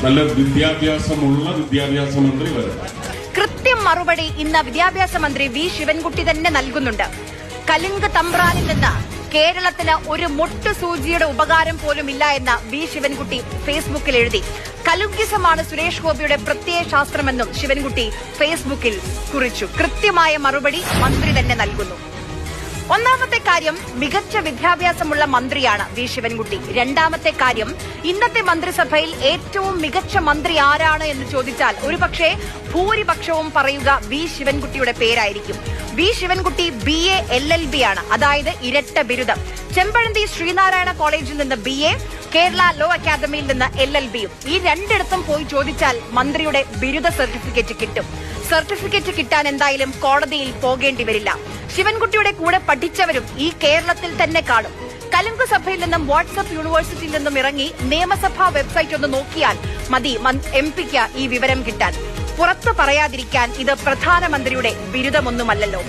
നല്ല വിദ്യാഭ്യാസമുള്ള വിദ്യാഭ്യാസ മന്ത്രി വരും. കൃത്യം മറുപടി ഇന്ന് വിദ്യാഭ്യാസ മന്ത്രി വി ശിവൻകുട്ടി തന്നെ നൽകുന്നുണ്ട്. കലുങ്ക് തമ്പ്രാനിൽ നിന്ന് കേരളത്തിന് ഒരു മുട്ടുസൂചിയുടെ ഉപകാരം പോലും ഇല്ല എന്ന വി ശിവൻകുട്ടി ഫേസ്ബുക്കിൽ എഴുതി. കലുങ്കിസമാണ് സുരേഷ് ഗോപിയുടെ പ്രത്യയശാസ്ത്രമെന്നും ശിവൻകുട്ടി ഫേസ്ബുക്കിൽ കുറിച്ചു. കൃത്യമായ മറുപടി മന്ത്രി തന്നെ നൽകുന്നു. ഒന്നാമത്തെ കാര്യം, മികച്ച വിദ്യാഭ്യാസമുള്ള മന്ത്രിയാണ് വി ശിവൻകുട്ടി. രണ്ടാമത്തെ കാര്യം, ഇന്നത്തെ മന്ത്രിസഭയിൽ ഏറ്റവും മികച്ച മന്ത്രി ആരാണ് എന്ന് ചോദിച്ചാൽ ഒരുപക്ഷെ ഭൂരിപക്ഷവും പറയുക വി ശിവൻകുട്ടിയുടെ പേരായിരിക്കും. വി ശിവൻകുട്ടി BA LLB ആണ്, അതായത് ഇരട്ട ബിരുദം. ചെമ്പഴന്തി ശ്രീനാരായണ കോളേജിൽ നിന്ന് BA, കേരള ലോ അക്കാദമിയിൽ നിന്ന് LLBയും. ഈ രണ്ടിടത്തും പോയി ചോദിച്ചാൽ മന്ത്രിയുടെ ബിരുദ സർട്ടിഫിക്കറ്റ് കിട്ടും. സർട്ടിഫിക്കറ്റ് കിട്ടാൻ എന്തായാലും കോടതിയിൽ പോകേണ്ടി വരില്ല. ശിവൻകുട്ടിയുടെ കൂടെ പഠിച്ചവരും ഈ കേരളത്തിൽ തന്നെ കാണും. കലുങ്ക് സഭയിൽ നിന്നും വാട്സ്ആപ്പ് യൂണിവേഴ്സിറ്റിയിൽ നിന്നും ഇറങ്ങി നിയമസഭാ വെബ്സൈറ്റ് ഒന്ന് നോക്കിയാൽ മതി MP-ക്ക് ഈ വിവരം കിട്ടാൻ. പുറത്തു പറയാതിരിക്കാൻ ഇത് പ്രധാനമന്ത്രിയുടെ ബിരുദമൊന്നുമല്ലല്ലോ.